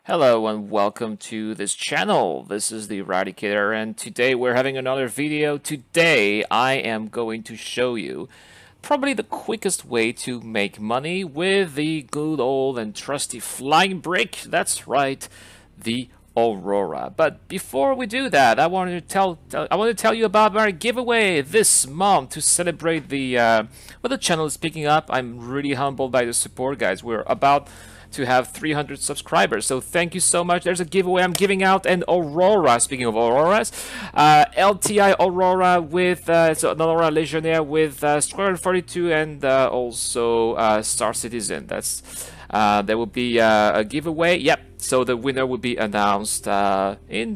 Hello and welcome to this channel. This is the Eradicator and today we're having another video. Today I am going to show you probably the quickest way to make money with the good old and trusty flying brick. That's right, the Aurora. But before we do that, I want to tell you about our giveaway this month to celebrate the channel is picking up. I'm really humbled by the support, guys. We're about to have 300 subscribers, so thank you so much. There's a giveaway. I'm giving out an Aurora. Speaking of Auroras, LTI Aurora with it's an Aurora Legionnaire with Square 42 and also Star Citizen. There will be a giveaway. Yep. So the winner will be announced in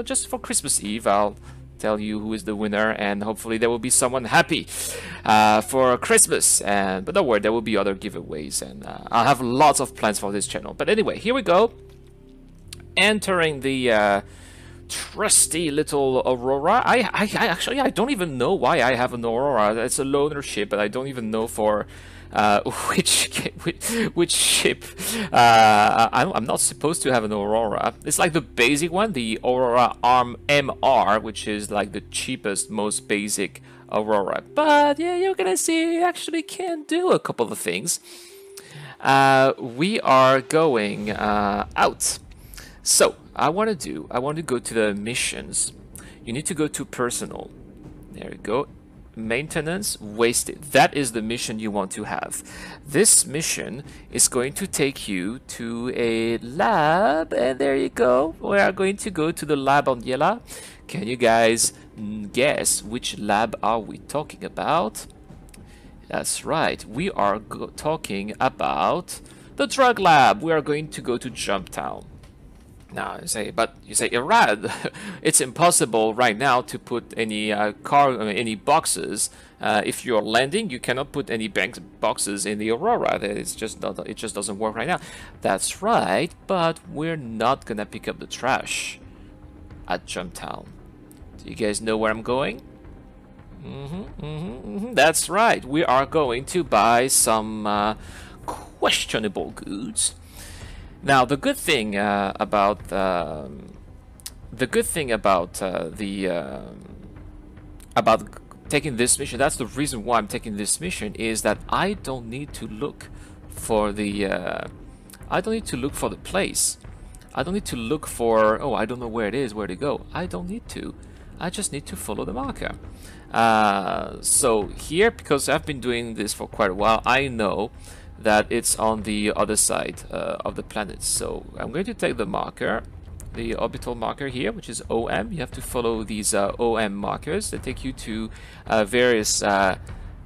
just for Christmas Eve. I'll tell you who is the winner, and hopefully there will be someone happy for Christmas. But don't worry, there will be other giveaways, and I'll have lots of plans for this channel. But anyway, here we go. Entering the trusty little Aurora. I actually I don't even know why I have an Aurora. It's a loaner ship, but I don't even know for which ship. I'm not supposed to have an Aurora. It's like the basic one, the Aurora Arm MR, which is like the cheapest, most basic Aurora. But yeah, you're gonna see it actually can do a couple of things. We are going out. So I want to go to the missions. You need to go to personal. There you go. Maintenance wasted. That is the mission you want to have. This mission is going to take you to a lab, and there you go. We are going to go to the lab on Yela. Can you guys guess which lab are we talking about? That's right, we are talking about the drug lab. We are going to go to Jumptown. Now you say, Irad, it's impossible right now to put any any boxes. If you're landing, you cannot put any boxes in the Aurora. It's just not, it just doesn't work right now. That's right, but we're not gonna pick up the trash at Jumptown. Do you guys know where I'm going? That's right. We are going to buy some questionable goods. Now, the good thing about taking this mission, that's the reason why I'm taking this mission, is that I don't need to look for the place. I don't need to look for, oh, I don't know where it is, where to go. I don't need to. I just need to follow the marker. So here, because I've been doing this for quite a while, I know that it's on the other side of the planet. So I'm going to take the marker, the orbital marker here, which is OM. You have to follow these OM markers that take you to various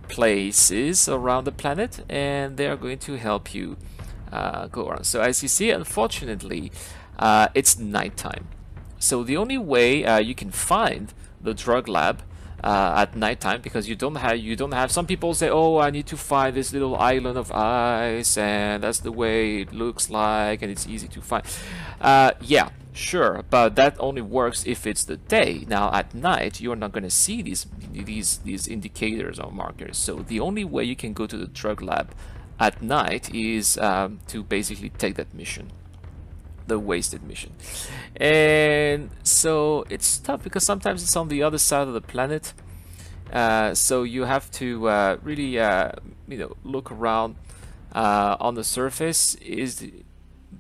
places around the planet, and they are going to help you go around. So as you see, unfortunately, it's nighttime. So the only way you can find the drug lab at nighttime, because you don't have some people say, oh, I need to find this little island of ice, and that's the way it looks like, and it's easy to find. Yeah, sure, but that only works if it's the day. Now at night you're not going to see these indicators or markers. So the only way you can go to the drug lab at night is to basically take that mission, the wasted mission. And so it's tough because sometimes it's on the other side of the planet, so you have to really look around on the surface.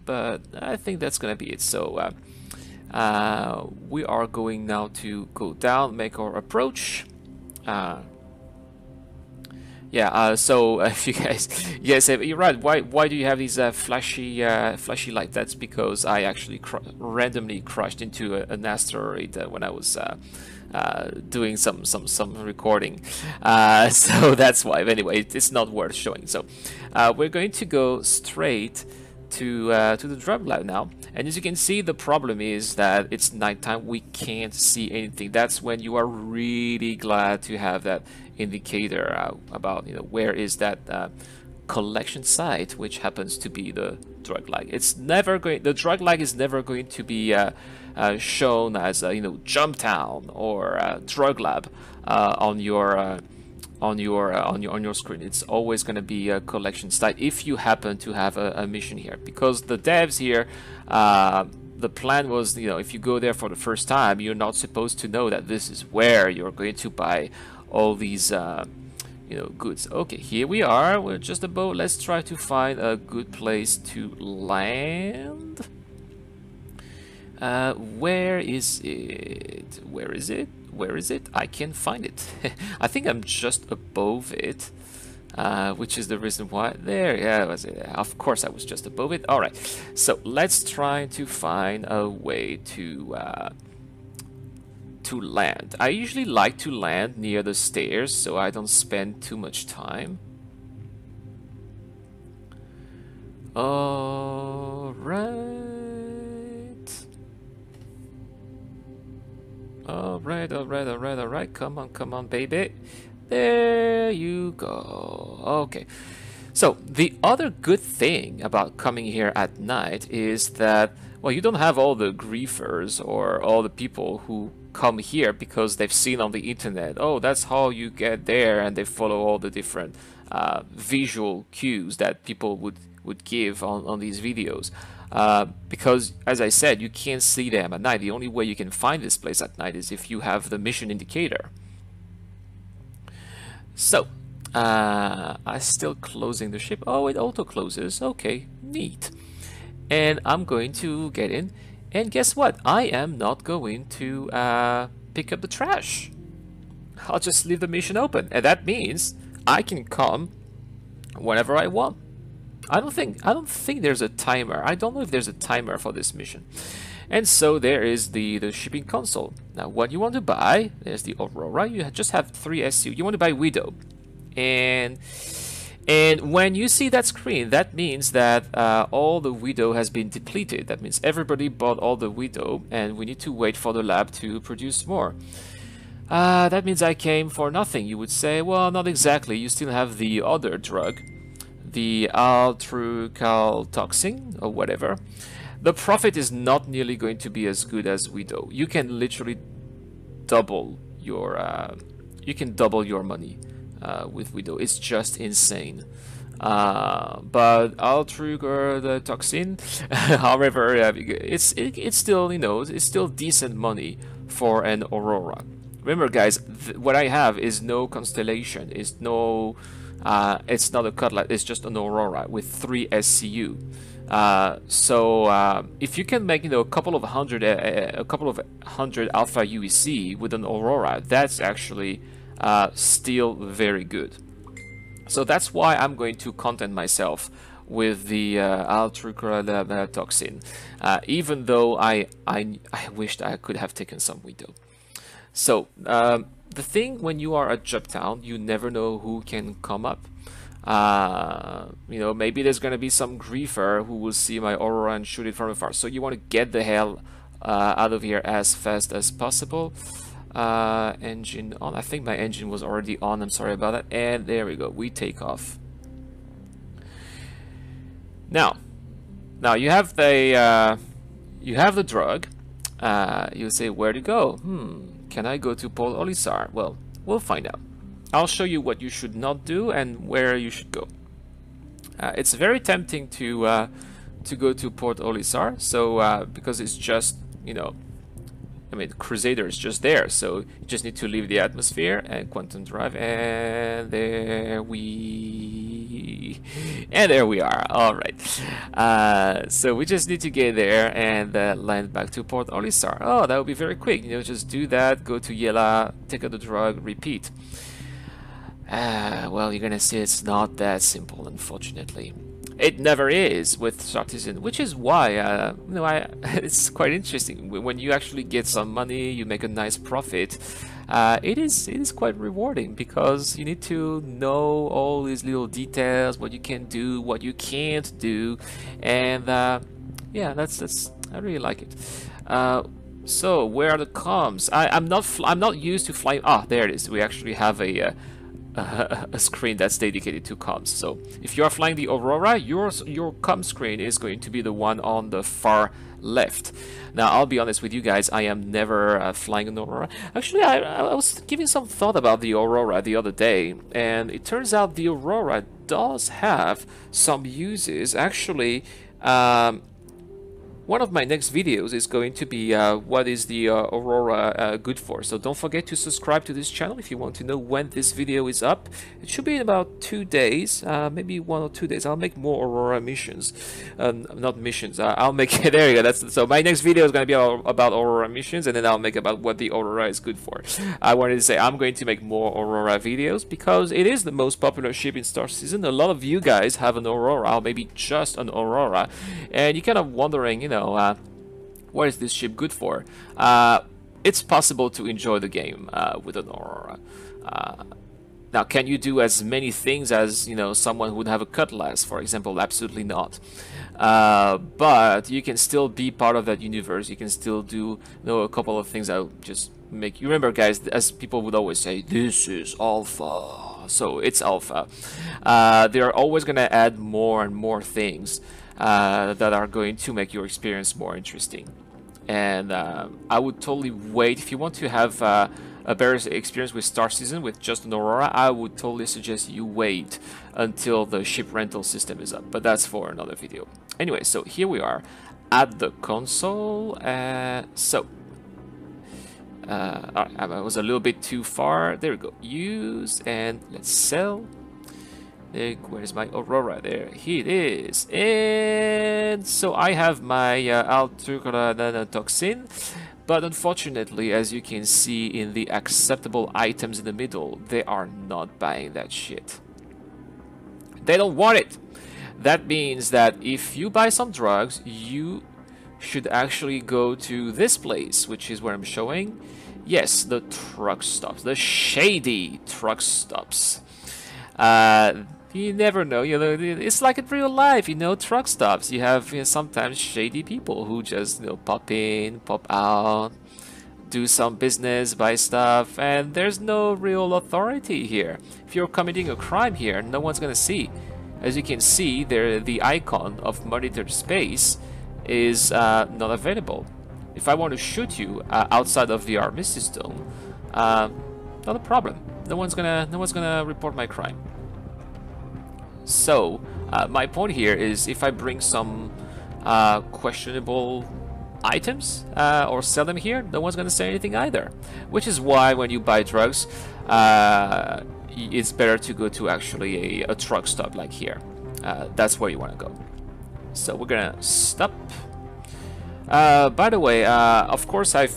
But I think that's gonna be it. So we are going now to go down, make our approach. Yeah, so if you guys say, you're right, why do you have these flashy light? That's because I actually randomly crashed into an asteroid when I was doing some recording, so that's why. But anyway, it's not worth showing. So we're going to go straight to the drug lab now, and as you can see, the problem is that it's nighttime. We can't see anything. That's when you are really glad to have that indicator about where is that collection site, which happens to be the drug lag. The drug lag is never going to be shown as Jumptown or drug lab on your on your screen. It's always going to be a collection site if you happen to have a mission here, because the devs here, the plan was, you know, if you go there for the first time, you're not supposed to know that this is where you're going to buy all these you know, goods. Okay, here we are. We're just about. Let's try to find a good place to land. Where is it? Where is it? Where is it? I can't find it. I think I'm just above it, which is the reason why. There, yeah, was it. Of course I was just above it. All right, so let's try to find a way to land. I usually like to land near the stairs so I don't spend too much time. All right. All right. Come on, baby. There you go. Okay. So the other good thing about coming here at night is that, well, you don't have all the griefers or all the people who come here because they've seen on the internet, oh, that's how you get there, and they follow all the different visual cues that people would give on these videos. Because, as I said, you can't see them at night. The only way you can find this place at night is if you have the mission indicator. So, I'm still closing the ship. Oh, it auto closes. Okay, neat. And I'm going to get in. And guess what? I am not going to pick up the trash. I'll just leave the mission open. And that means I can come whenever I want. I don't think there's a timer. I don't know if there's a timer for this mission. And so there is the shipping console. Now what you want to buy, there's the Aurora. You just have 3 SU. You want to buy Widow. And when you see that screen, that means that all the Widow has been depleted. That means everybody bought all the Widow and we need to wait for the lab to produce more. That means I came for nothing. You would say, well, not exactly. You still have the other drug, the altricaltoxin or whatever. The profit is not nearly going to be as good as Widow. You can literally double your money with Widow. It's just insane. But altricaltoxin, however, it's still, you know, it's still decent money for an Aurora. Remember, guys, what I have is no constellation. It's not a cutlet. It's just an Aurora with 3 SCU. So if you can make, you know, a couple of hundred alpha UEC with an Aurora, that's actually still very good. So that's why I'm going to content myself with the altricaltoxin, even though I wished I could have taken some Widow. So the thing when you are at Juptown, you never know who can come up. You know, maybe there's gonna be some griefer who will see my Aurora and shoot it from afar. So you want to get the hell out of here as fast as possible. Engine on. I think my engine was already on. I'm sorry about that. And there we go. We take off. Now you have the drug. You say, where to go? Can I go to Port Olisar? Well, we'll find out. I'll show you what you should not do and where you should go. It's very tempting to go to Port Olisar, so because it's just, you know, I mean, Crusader is just there, so you just need to leave the atmosphere and quantum drive, and there we are. All right. So we just need to get there and land back to Port Olisar. Oh, that would be very quick. You know, just do that. Go to Yela, take out the drug, repeat. Well, you're gonna see it's not that simple, unfortunately. It never is with Sartisan, which is why, you know, it's quite interesting. When you actually get some money, you make a nice profit. It is quite rewarding because you need to know all these little details, what you can do, what you can't do, and yeah, that's I really like it. So where are the comms? I'm not used to flying. Ah, there it is. We actually have a a screen that's dedicated to comms. So if you are flying the Aurora, your comm screen is going to be the one on the far left. Now, I'll be honest with you guys, I am never flying an Aurora. Actually, I was giving some thought about the Aurora the other day, and it turns out the Aurora does have some uses. Actually, one of my next videos is going to be what is the Aurora good for. So don't forget to subscribe to this channel if you want to know when this video is up. It should be in about 2 days, maybe 1 or 2 days. I'll make more Aurora missions. Not missions, I'll make there you go. So my next video is going to be about Aurora missions, and then I'll make about what the Aurora is good for. I wanted to say I'm going to make more Aurora videos because it is the most popular ship in Star Citizen. A lot of you guys have an Aurora, or maybe just an Aurora, and you're kind of wondering, you know, what is this ship good for? It's possible to enjoy the game with an Aurora. Now, can you do as many things as, you know, someone who would have a cutlass, for example? Absolutely not. But you can still be part of that universe. You can still do, you know, a couple of things that will just make you remember, guys. As people would always say, this is alpha. So it's alpha. They're always going to add more and more things that are going to make your experience more interesting. And I would totally wait if you want to have a better experience with Star Citizen with just an Aurora. I would totally suggest you wait until the ship rental system is up, but that's for another video. Anyway, so here we are at the console. Alright, I was a little bit too far. There we go. Use, and let's sell. Where's my Aurora? There, here it is. And so I have my Altura toxin, but unfortunately, as you can see in the acceptable items in the middle, they are not buying that shit. They don't want it. That means that if you buy some drugs, you should actually go to this place, which is where I'm showing. Yes, the truck stops, the shady truck stops. You never know, you know, it's like in real life, you know, truck stops. You have, you know, sometimes shady people who just, you know, pop in, pop out, do some business, buy stuff, and there's no real authority here. If you're committing a crime here, no one's gonna see. As you can see, there the icon of monitored space is not available. If I want to shoot you outside of the Armistice Zone, not a problem. No one's gonna report my crime. So my point here is, if I bring some questionable items or sell them here, no one's gonna say anything either. Which is why when you buy drugs, it's better to go to actually a truck stop like here. That's where you want to go. So we're gonna stop. By the way, of course I'm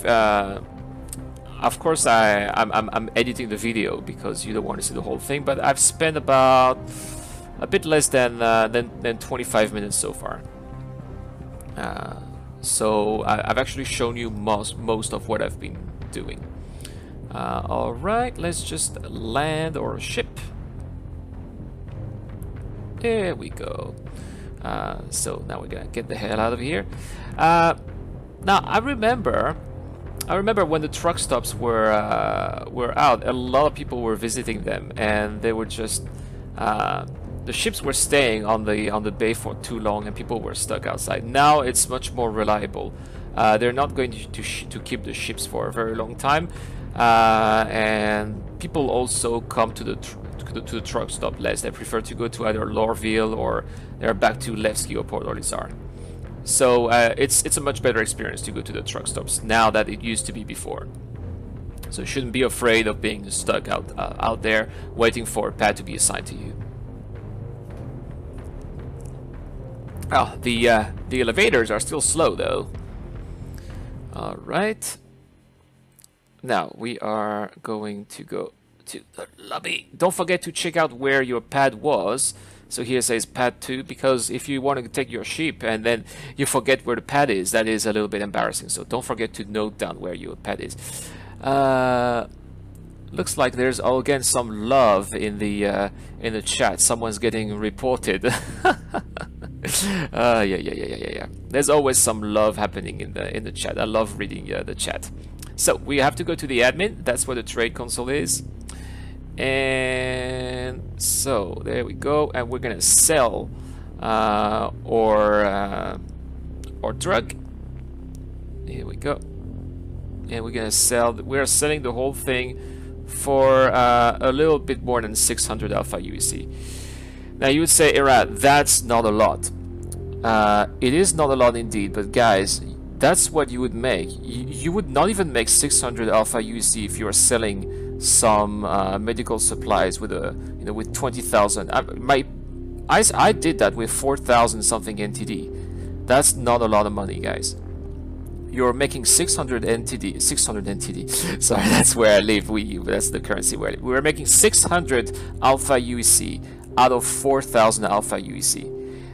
editing the video because you don't want to see the whole thing, but I've spent about a bit less than 25 minutes so far. So I've actually shown you most of what I've been doing. Alright, let's just land our ship. There we go. So now we're gonna get the hell out of here. Now I remember when the truck stops were out, a lot of people were visiting them, and they were just the ships were staying on the bay for too long, and people were stuck outside. Now it's much more reliable. They're not going to keep the ships for a very long time, and people also come to the truck stop less. They prefer to go to either Lorville, or they're back to Levski or Port Olisar. So it's a much better experience to go to the truck stops now than it used to be before. So you shouldn't be afraid of being stuck out there waiting for a pad to be assigned to you. Oh, the elevators are still slow though. All right. Now we are going to go to the lobby. Don't forget to check out where your pad was. So here it says pad 2, because if you want to take your ship and then you forget where the pad is, that is a little bit embarrassing. So don't forget to note down where your pad is. Looks like there's again some love in the chat. Someone's getting reported. Yeah. There's always some love happening in the chat. I love reading the chat. So we have to go to the admin. That's where the trade console is. And so there we go, and we're gonna sell our drug. Here we go, and we're gonna sell. We're selling the whole thing for a little bit more than 600 alpha UEC. Now you would say, Era, that's not a lot. It is not a lot indeed, but guys, that's what you would make. You would not even make 600 alpha UEC if you are selling some medical supplies with with 20,000. I did that with 4,000 something NTD. That's not a lot of money, guys. You're making 600 NTD. Sorry, that's where I live. That's the currency where I live. We're making 600 alpha UEC out of 4,000 alpha UEC.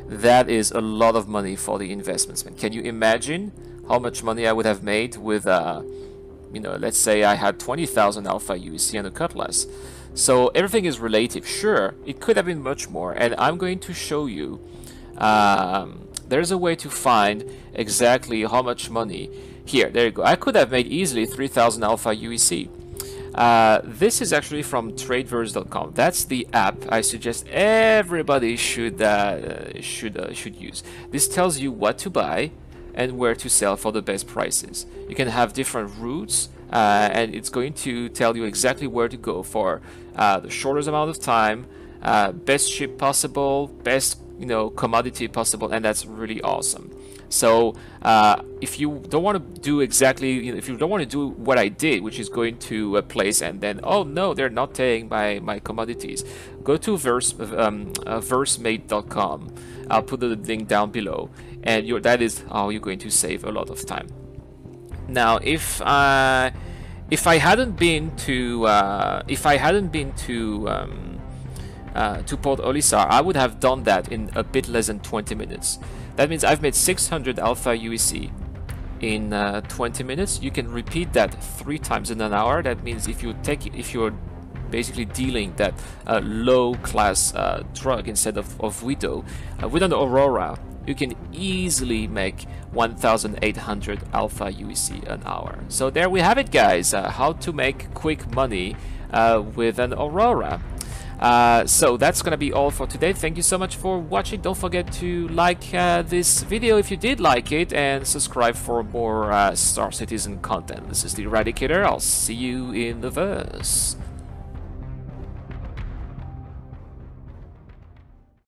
That is a lot of money for the investments, man. Can you imagine how much money I would have made with let's say I had 20,000 alpha UEC and a cutlass. So everything is relative. Sure, it could have been much more, and I'm going to show you. There's a way to find exactly how much money. Here, there you go. I could have made easily 3,000 alpha UEC. This is actually from tradeverse.com. That's the app I suggest everybody should use. This tells you what to buy and where to sell for the best prices. You can have different routes, and it's going to tell you exactly where to go for the shortest amount of time, best ship possible, best commodity possible, and that's really awesome. So if you don't want to do exactly, if you don't want to do what I did, which is going to a place and then, oh no, they're not taking my commodities, go to versemate.com. I'll put the link down below, and that is how you're going to save a lot of time. Now, if I hadn't been to Port Olisar, I would have done that in a bit less than 20 minutes. That means I've made 600 alpha UEC in 20 minutes. You can repeat that 3 times in an hour. That means if you're basically dealing that low class drug instead of Widow, with an Aurora, you can easily make 1,800 alpha UEC an hour. So there we have it, guys. How to make quick money with an Aurora. So that's gonna be all for today. Thank you so much for watching. Don't forget to like this video if you did like it, and subscribe for more Star Citizen content. This is the Eradicator. I'll see you in the verse.